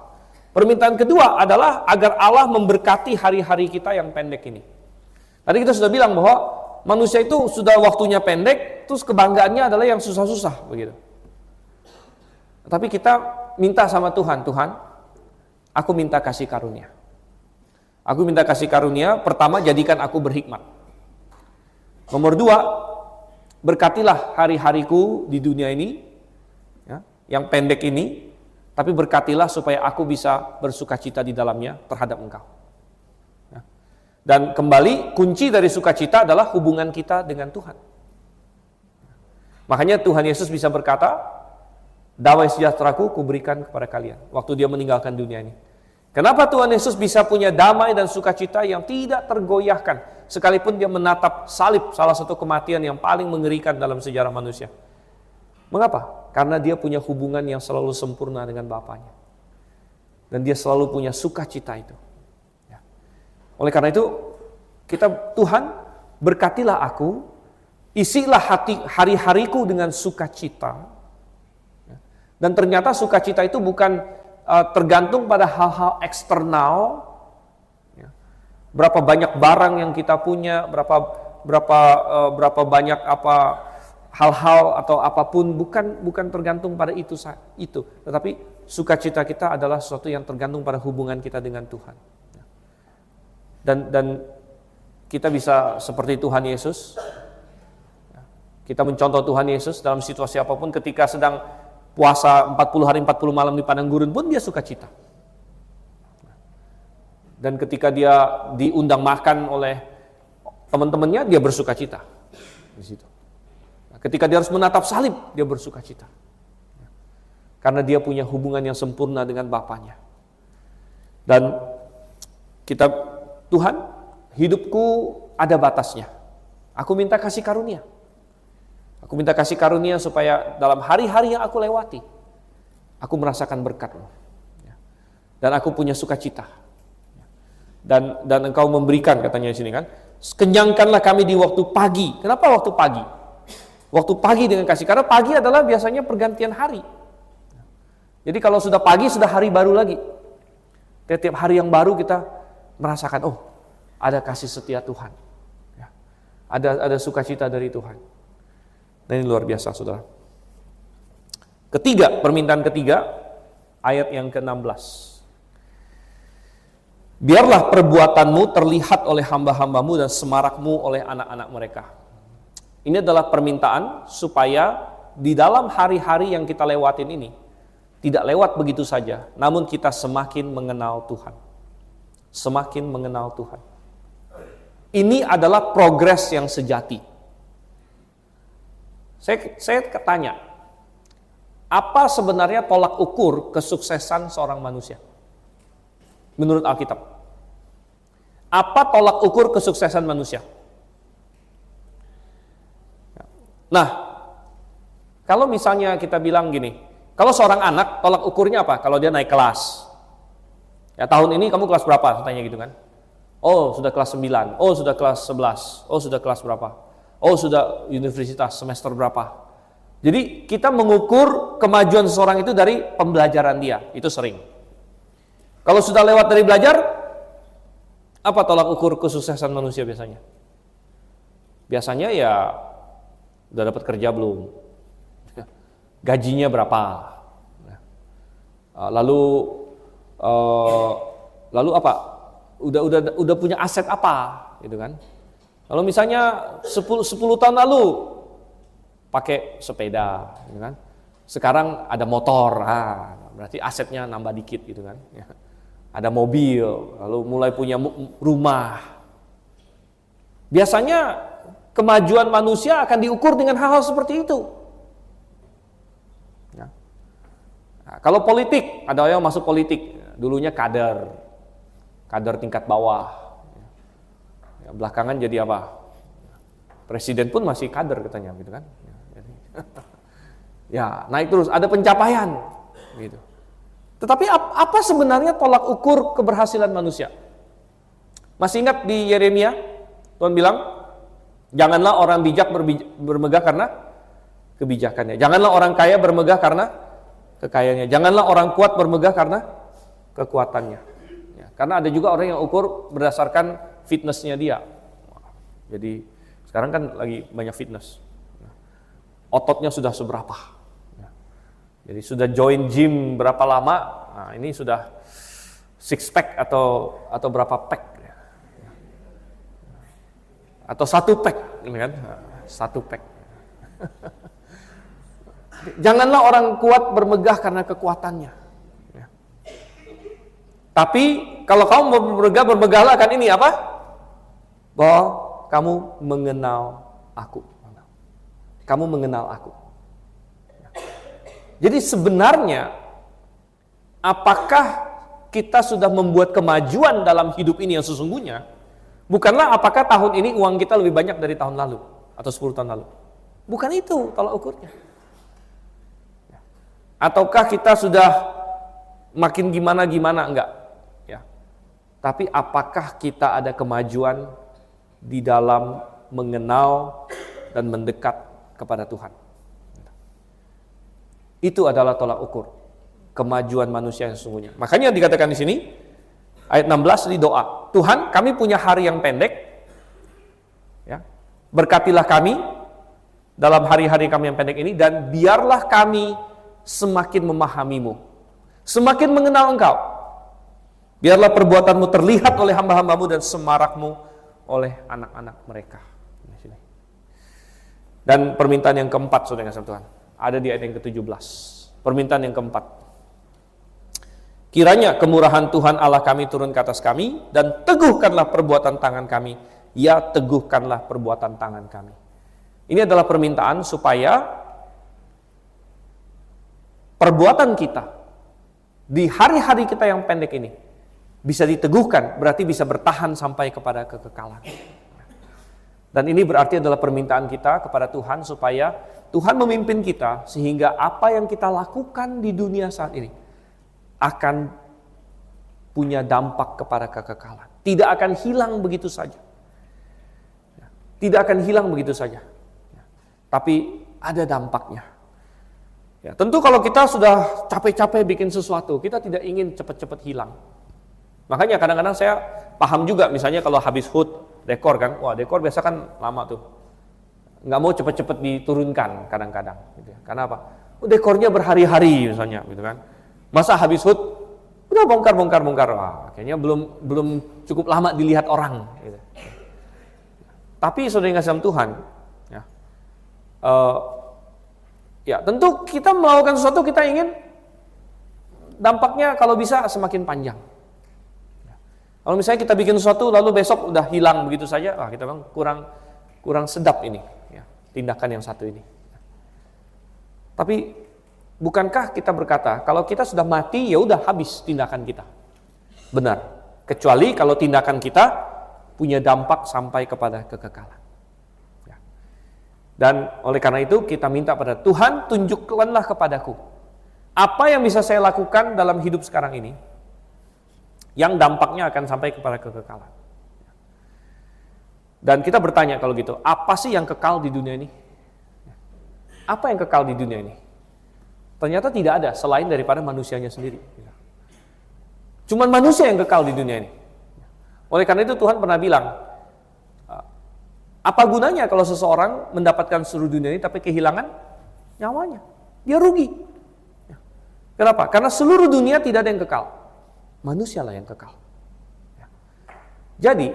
Permintaan kedua adalah agar Allah memberkati hari-hari kita yang pendek ini. Tadi kita sudah bilang bahwa manusia itu sudah waktunya pendek, terus kebanggaannya adalah yang susah-susah begitu. Tapi kita minta sama Tuhan, Tuhan, aku minta kasih karunia. Aku minta kasih karunia, pertama jadikan aku berhikmat. Nomor dua, berkatilah hari-hariku di dunia ini, ya, yang pendek ini, tapi berkatilah supaya aku bisa bersukacita di dalamnya terhadap Engkau. Ya. Dan kembali, kunci dari sukacita adalah hubungan kita dengan Tuhan. Makanya Tuhan Yesus bisa berkata, damai sejahteraku kuberikan kepada kalian, waktu dia meninggalkan dunia ini. Kenapa Tuhan Yesus bisa punya damai dan sukacita yang tidak tergoyahkan, sekalipun dia menatap salib, salah satu kematian yang paling mengerikan dalam sejarah manusia? Mengapa? Karena dia punya hubungan yang selalu sempurna dengan Bapanya. Dan dia selalu punya sukacita itu. Ya. Oleh karena itu, Tuhan, berkatilah aku, isilah hari-hariku dengan sukacita. Ya. Dan ternyata sukacita itu bukan tergantung pada hal-hal eksternal. Ya. Berapa banyak barang yang kita punya, berapa banyak hal-hal atau apapun, bukan tergantung pada itu, tetapi sukacita kita adalah sesuatu yang tergantung pada hubungan kita dengan Tuhan. Dan kita bisa seperti Tuhan Yesus, kita mencontoh Tuhan Yesus dalam situasi apapun. Ketika sedang puasa 40 hari 40 malam di padang gurun pun dia sukacita. Dan ketika dia diundang makan oleh teman-temannya, dia bersukacita di situ. Ketika dia harus menatap salib, dia bersukacita. Karena dia punya hubungan yang sempurna dengan Bapanya. Dan Tuhan, hidupku ada batasnya. Aku minta kasih karunia. Aku minta kasih karunia supaya dalam hari-hari yang aku lewati, aku merasakan berkat-Mu. Dan aku punya sukacita. Dan Engkau memberikan, katanya di sini kan, kenyangkanlah kami di waktu pagi. Kenapa waktu pagi? Waktu pagi dengan kasih, karena pagi adalah biasanya pergantian hari. Jadi kalau sudah pagi, sudah hari baru lagi. Tiap hari yang baru kita merasakan, ada kasih setia Tuhan. Ya. Ada sukacita dari Tuhan. Dan ini luar biasa, saudara. Permintaan ketiga, ayat yang ke-16. Biarlah perbuatanmu terlihat oleh hamba-hambamu dan semarakmu oleh anak-anak mereka. Ini adalah permintaan supaya di dalam hari-hari yang kita lewatin ini tidak lewat begitu saja, namun kita semakin mengenal Tuhan. Semakin mengenal Tuhan. Ini adalah progres yang sejati. Saya tanya, apa sebenarnya tolak ukur kesuksesan seorang manusia? Menurut Alkitab. Apa tolak ukur kesuksesan manusia? Nah, kalau misalnya kita bilang gini, kalau seorang anak tolak ukurnya apa? Kalau dia naik kelas. Ya, tahun ini kamu kelas berapa? Tanya gitu kan. Oh, sudah kelas 9. Oh, sudah kelas 11. Oh, sudah kelas berapa? Oh, sudah universitas semester berapa? Jadi kita mengukur kemajuan seseorang itu dari pembelajaran dia. Itu sering. Kalau sudah lewat dari belajar, apa tolak ukur kesuksesan manusia biasanya? Biasanya ya udah dapat kerja belum? Gajinya berapa? Lalu apa? Udah punya aset apa? Gitu kan? Kalau misalnya 10 tahun lalu pakai sepeda, gitu kan? Sekarang ada motor, berarti asetnya nambah dikit gitu kan? Ada mobil, lalu mulai punya rumah. Biasanya kemajuan manusia akan diukur dengan hal-hal seperti itu. Ya. Nah, kalau politik, ada yang masuk politik, dulunya kader tingkat bawah. Ya, belakangan jadi apa? Presiden pun masih kader katanya, gitu kan? Ya, naik terus, ada pencapaian, gitu. Tetapi apa sebenarnya tolak ukur keberhasilan manusia? Masih ingat di Yeremia, Tuhan bilang, janganlah orang bijak bermegah karena kebijakannya. Janganlah orang kaya bermegah karena kekayaannya. Janganlah orang kuat bermegah karena kekuatannya. Ya, karena ada juga orang yang ukur berdasarkan fitnessnya dia. Jadi sekarang kan lagi banyak fitness. Ototnya sudah seberapa. Jadi sudah join gym berapa lama? Nah, ini sudah 6 pack atau berapa pack? Atau 1 pack, kan? 1 pack. Janganlah orang kuat bermegah karena kekuatannya. Ya. Tapi kalau kamu bermegahlah kan ini apa? Bahwa kamu mengenal aku. Kamu mengenal aku. Jadi sebenarnya apakah kita sudah membuat kemajuan dalam hidup ini yang sesungguhnya? Bukanlah apakah tahun ini uang kita lebih banyak dari tahun lalu atau 10 tahun lalu. Bukan itu tolak ukurnya. Ataukah kita sudah makin gimana-gimana, enggak. Ya. Tapi apakah kita ada kemajuan di dalam mengenal dan mendekat kepada Tuhan? Itu adalah tolak ukur kemajuan manusia yang sesungguhnya. Makanya dikatakan di sini, ayat 16 di doa, Tuhan, kami punya hari yang pendek, ya, berkatilah kami dalam hari-hari kami yang pendek ini, dan biarlah kami semakin memahamimu, semakin mengenal Engkau. Biarlah perbuatanmu terlihat oleh hamba-hambamu dan semarakmu oleh anak-anak mereka. Dan permintaan yang keempat, saudara kasih Tuhan, ada di ayat yang ke-17. Permintaan yang keempat, kiranya kemurahan Tuhan Allah kami turun ke atas kami, dan teguhkanlah perbuatan tangan kami. Ya, teguhkanlah perbuatan tangan kami. Ini adalah permintaan supaya perbuatan kita di hari-hari kita yang pendek ini bisa diteguhkan, berarti bisa bertahan sampai kepada kekekalan. Dan ini berarti adalah permintaan kita kepada Tuhan supaya Tuhan memimpin kita sehingga apa yang kita lakukan di dunia saat ini akan punya dampak kepada kekekalan. Tidak akan hilang begitu saja. Tidak akan hilang begitu saja. Tapi ada dampaknya. Ya, tentu kalau kita sudah capek-capek bikin sesuatu, kita tidak ingin cepat-cepat hilang. Makanya kadang-kadang saya paham juga, misalnya kalau habis HUT, dekor kan, wah dekor biasa kan lama tuh. Nggak mau cepat-cepat diturunkan kadang-kadang. Gitu ya. Karena apa? Dekornya berhari-hari misalnya, gitu kan. Masa habis HUT, udah bongkar. Wah, kayaknya belum cukup lama dilihat orang. Gitu. Tapi saudara yang kasih Tuhan, ya, ya tentu kita melakukan sesuatu kita ingin dampaknya kalau bisa semakin panjang. Kalau misalnya kita bikin sesuatu lalu besok udah hilang begitu saja, kita bilang kurang sedap ini, ya, tindakan yang satu ini. Tapi bukankah kita berkata kalau kita sudah mati ya udah habis tindakan kita? Benar. Kecuali kalau tindakan kita punya dampak sampai kepada kekekalan. Ya. Dan oleh karena itu kita minta pada Tuhan, tunjukkanlah kepadaku apa yang bisa saya lakukan dalam hidup sekarang ini yang dampaknya akan sampai kepada kekekalan. Dan kita bertanya kalau gitu, apa sih yang kekal di dunia ini? Apa yang kekal di dunia ini? Ternyata tidak ada selain daripada manusianya sendiri. Cuman manusia yang kekal di dunia ini. Oleh karena itu Tuhan pernah bilang, apa gunanya kalau seseorang mendapatkan seluruh dunia ini tapi kehilangan nyawanya? Dia rugi. Kenapa? Karena seluruh dunia tidak ada yang kekal. Manusialah yang kekal. Jadi,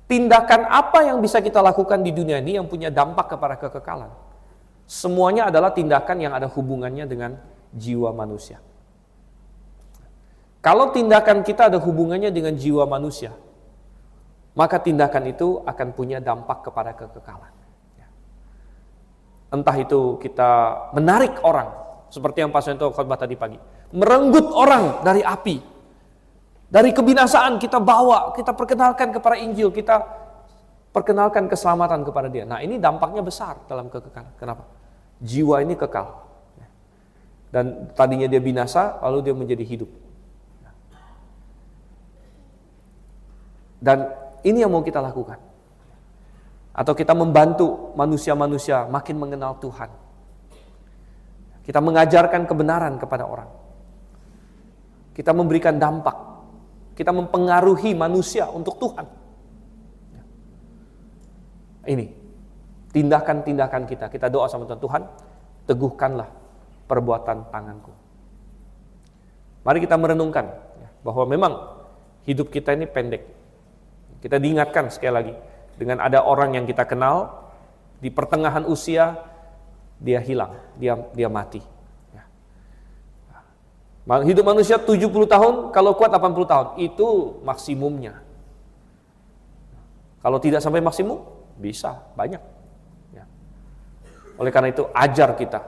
tindakan apa yang bisa kita lakukan di dunia ini yang punya dampak kepada kekekalan? Semuanya adalah tindakan yang ada hubungannya dengan jiwa manusia. Kalau tindakan kita ada hubungannya dengan jiwa manusia, maka tindakan itu akan punya dampak kepada kekekalan. Entah itu kita menarik orang, seperti yang Pak Sento khotbah tadi pagi, merenggut orang dari api, dari kebinasaan kita bawa, kita perkenalkan kepada Injil, kita perkenalkan keselamatan kepada dia. Nah ini dampaknya besar dalam kekekalan. Kenapa? Jiwa ini kekal. Dan tadinya dia binasa, lalu dia menjadi hidup. Dan ini yang mau kita lakukan. Atau kita membantu manusia-manusia makin mengenal Tuhan. Kita mengajarkan kebenaran kepada orang. Kita memberikan dampak. Kita mempengaruhi manusia untuk Tuhan. Ini tindakan-tindakan kita. Kita doa sama Tuhan, Tuhan, teguhkanlah perbuatan tanganku. Mari kita merenungkan bahwa memang hidup kita ini pendek. Kita diingatkan sekali lagi, dengan ada orang yang kita kenal, di pertengahan usia, dia hilang, dia mati. Hidup manusia 70 tahun, kalau kuat 80 tahun, itu maksimumnya. Kalau tidak sampai maksimum, bisa, banyak. Oleh karena itu, ajar kita.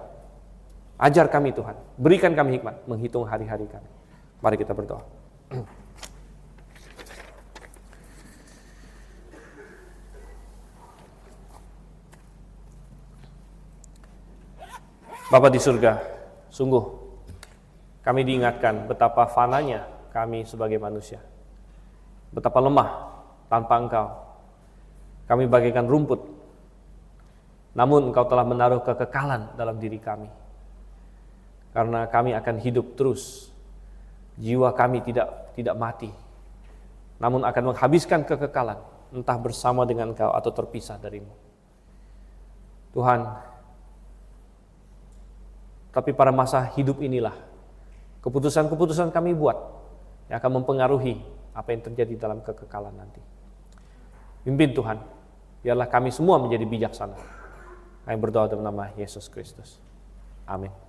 Ajar kami Tuhan, berikan kami hikmat, menghitung hari-hari kami. Mari kita berdoa. Bapa di surga, sungguh kami diingatkan betapa fananya kami sebagai manusia. Betapa lemah tanpa Engkau. Kami bagaikan rumput. Namun Engkau telah menaruh kekekalan dalam diri kami. Karena kami akan hidup terus. Jiwa kami tidak mati. Namun akan menghabiskan kekekalan, entah bersama dengan Engkau atau terpisah darimu. Tuhan, tapi pada masa hidup inilah keputusan-keputusan kami buat yang akan mempengaruhi apa yang terjadi dalam kekekalan nanti. Pimpin Tuhan, biarlah kami semua menjadi bijaksana. Kami berdoa dalam nama Yesus Kristus. Amin.